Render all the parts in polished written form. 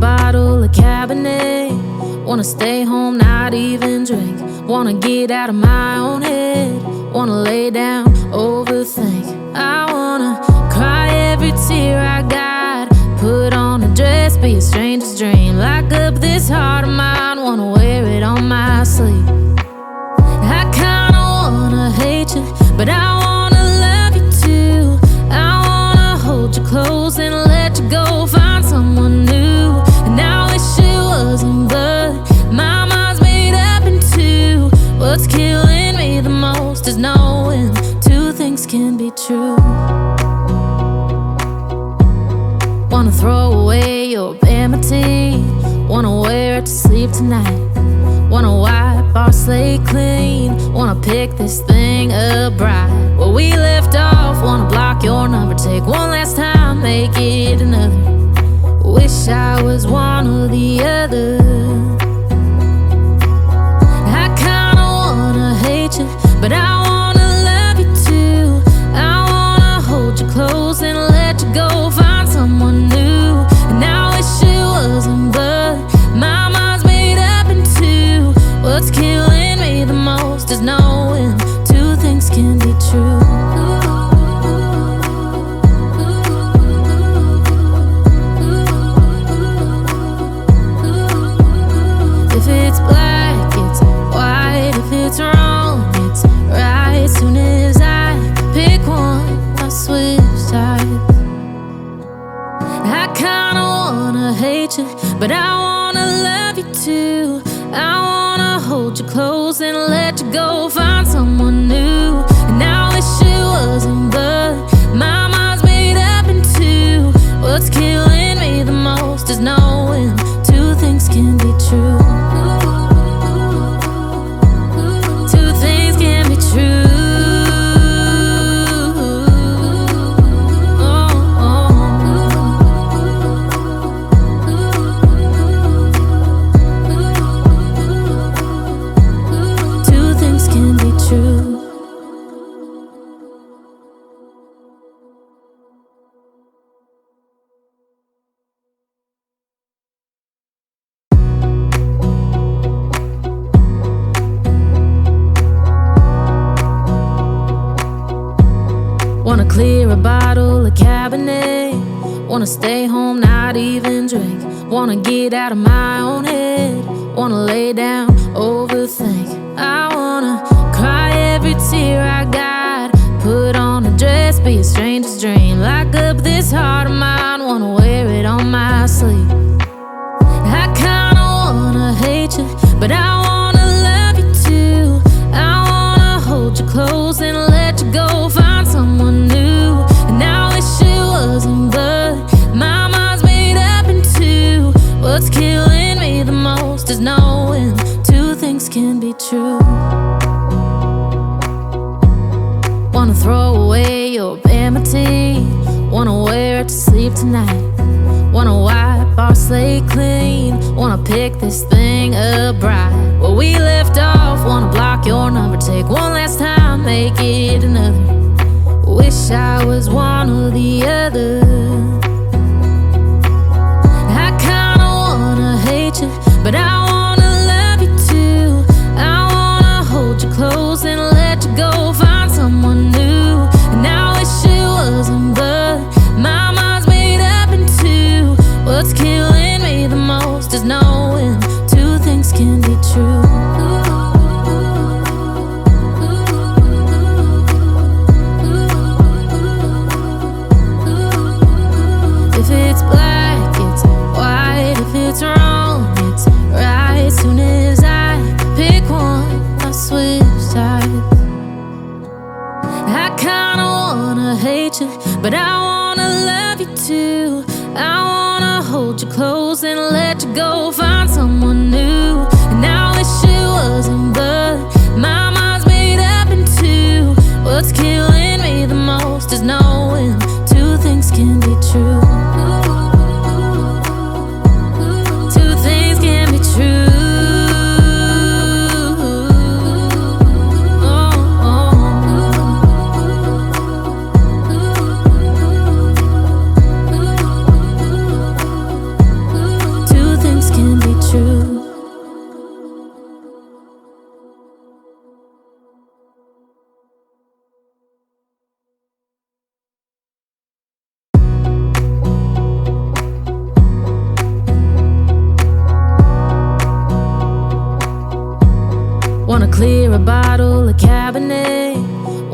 bottle of Cabernet. Wanna stay home, not even drink. Wanna get out of my own head. Wanna lay down, overthink. I wanna cry every tear I got. Put on a dress, be a stranger's dream. Lock up this heart of mine, wanna wear it on my sleeve. I kinda wanna hate you, but I wanna love you too. I wanna hold you close and let you go, find someone new. And I wish it wasn't, but my mind's made up in two. What's killing me the most is knowing two things can be true. Wanna throw away your vanity. Wanna wear it to sleep tonight. Wanna wipe our slate clean. Wanna pick this thing up right where we left off. Wanna block your number, take one last time, make it another. Wish I was one or the other. I kinda wanna hate you, but I wanna love you too. I wanna hold you close and let you go, find someone new. And I wish it wasn't, but my mind's made up in two. What's killing me the most is knowing two things can be true. If it's black, it's white. If it's wrong, it's right. Soon as I pick one, I switch sides. I kinda wanna hate you, but I wanna love you too. I wanna hold you close and let you go, find someone new. And I wish it wasn't, but my mind's made up in two. What's killing me the most is knowing two things can be true. Two things can be true. Wanna clear a bottle of Cabernet. Wanna stay home, not even drink. Wanna get out of my own head. Wanna lay down, overthink. I wanna cry every tear I got. Put on a dress, be a stranger's dream. Lock up this heart of mine, wanna wear it on my sleeve. I kinda wanna hate you, but I wanna love you too. I wanna hold you close and let you go, find someone new. And I wish it wasn't, but my mind's made up in two. What's killing me the most is knowing two things can be true. Wanna throw away your vanity. Wanna wear it to sleep tonight. Wanna wipe our slate clean. Wanna pick this thing up right where we left off. Wanna block your number, take one last time, make it another. Wish I was one or the other. I kinda wanna hate you, but I wanna love you too. I wanna hold you close and let you go, find someone new. And I wish it wasn't, but my mind's made up in two. What's killing me the most is knowing two things can be true. If it's black, it's white. If it's wrong, it's right. Soon as I pick one, I switch sides. I kinda wanna hate you, but I wanna love you too. I wanna hold you close and let you go, find someone new. And I wish it wasn't, but my mind's made up in two. What's killing me the most is knowing two things can be true. Two things can be true. Two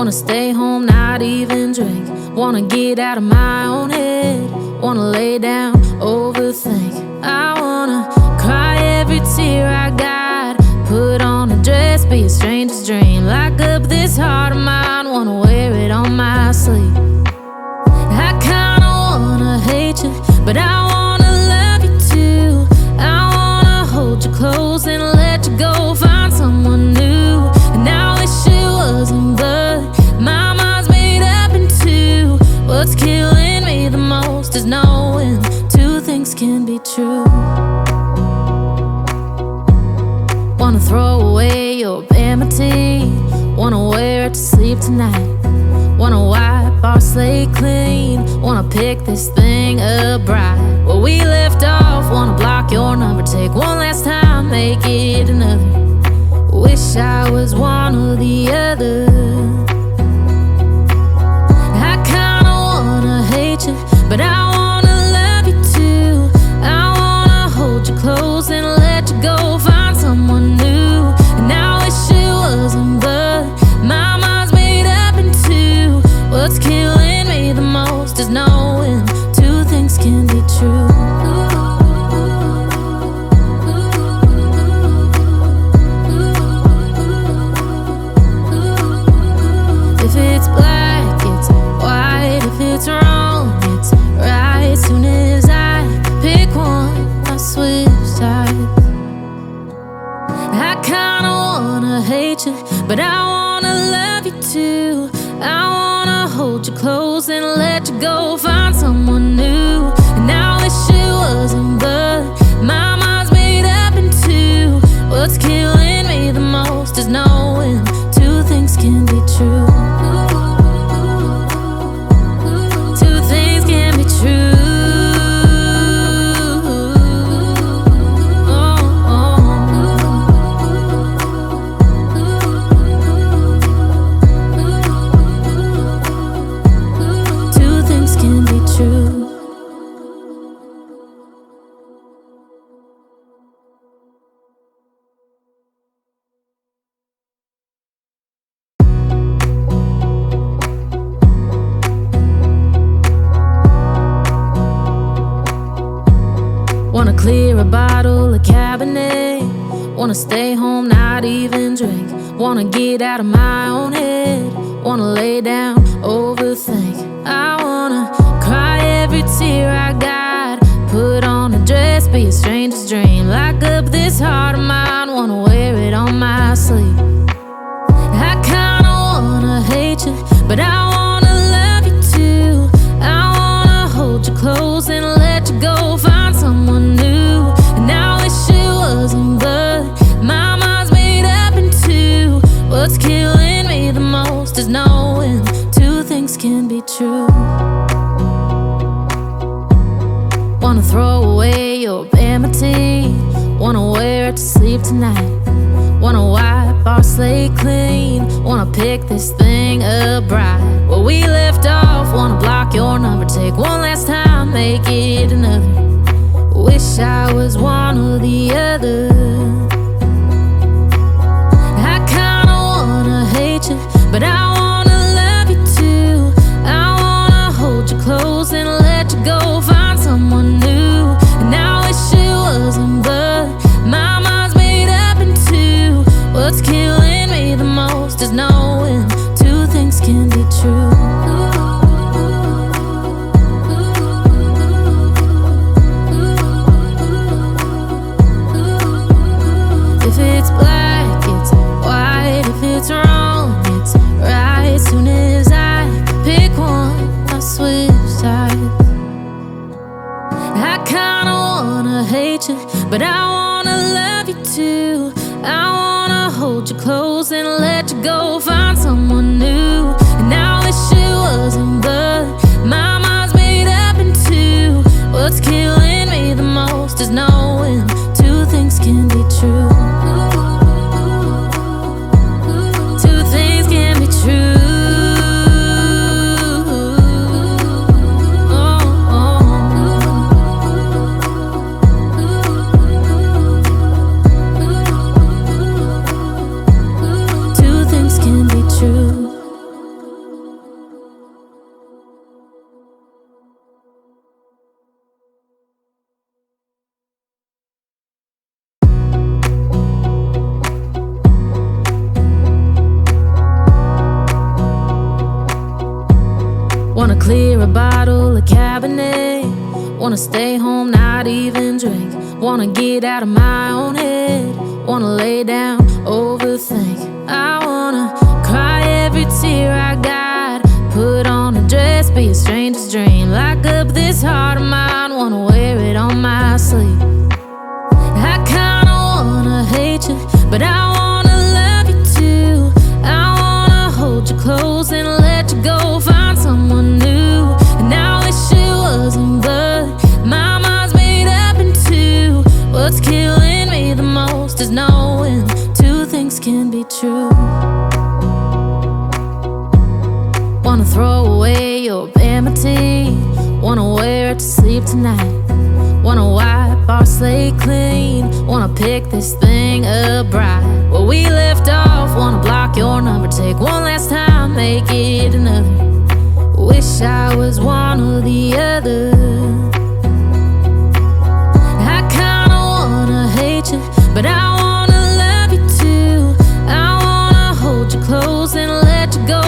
Wanna stay home, not even drink. Wanna get out of my own head. Wanna lay down, overthink. I wanna cry every tear I got. Put on a dress, be a stranger's dream. Lock up this heart of mine, wanna wear it on my sleeve. I kinda wanna hate you, but I wanna love you too. I wanna hold you close and let you go. Find someone new, and I wish it wasn't, but my mind's made up in two. What's killing me the most is knowing two things can be true. Wanna throw away your vanity. Wanna wear it to sleep tonight. Wanna wipe our slate clean. Wanna pick this thing up right where we left off. Wanna block your number, take one last time, make it another. Wish I was one or the other. I kinda wanna hate you, but I wanna love you too. I wanna hold you close and let you go. Find someone new, and I wish it wasn't, but my mind's made up in two. What's killing me the most is knowing two things can be true. If it's black, it's white. If it's wrong, it's right. Soon as I pick one, I switch sides. I kinda wanna hate you, but I wanna love you too. I wanna hold you close and let you go. Find someone new, and I wish it wasn't, but my mind's made up in two. What's killing me the most is knowing two things can be true. Two things can be true. Wanna clear a bottle of Cabernet. Wanna stay home, not even drink. Wanna get out of my own head. Wanna lay down, overthink. I wanna cry every tear I got. Put on a dress, be a stranger's dream. Lock up this heart of mine, wanna wear it on my sleeve. I kinda wanna hate you, but I wanna love you too. I wanna hold you close and let you go. Find someone new, and I wish it wasn't, but my mind's made up in two. What's killing me the most is knowing two things can be true. Wanna throw away your vanity. Wanna wear it to sleep tonight. Wanna wipe our slate clean. Wanna pick this thing up right where we left off. Wanna block your number, take one last time, make it another. Wish I was one or the other. I kinda wanna hate you, but I wanna love you too. I wanna hold you close and let you go. Find someone new, and I wish it wasn't, but my mind's made up in two. What's killing me the most is knowing two things can be true. If it's black, it's white. If it's wrong, it's right. Soon as I pick one, I switch sides. I kinda wanna hate you, but I wanna love you too. I wanna hold you close and let you go. Find someone new, and I wish it wasn't, but my mind's made up in two. What's killing me the most is knowing two things can be true. Two things can be true. Two things can be true. Wanna clear a bottle of Cabernet. Wanna stay home, not even drink. Wanna get out of my own head. Wanna lay down, overthink. I wanna cry every tear I got. Put on a dress, be a stranger's dream. Lock up this heart of mine, wanna wear it on my sleeve. I kinda wanna hate you, but I wanna love you too. I wanna hold you close and let you go, find someone new. And I wish it wasn't, but my mind's made up in two. What's killing me the most is knowing two things can be true. Wanna throw away your vanity. Wanna wear it to sleep tonight. Wanna wipe our slate clean. Wanna pick this thing up right where we left off. Wanna block your number, take one last time, make it another. Wish I was one or the other. I kinda wanna hate you, but I wanna love you too. I wanna hold you close and let you go.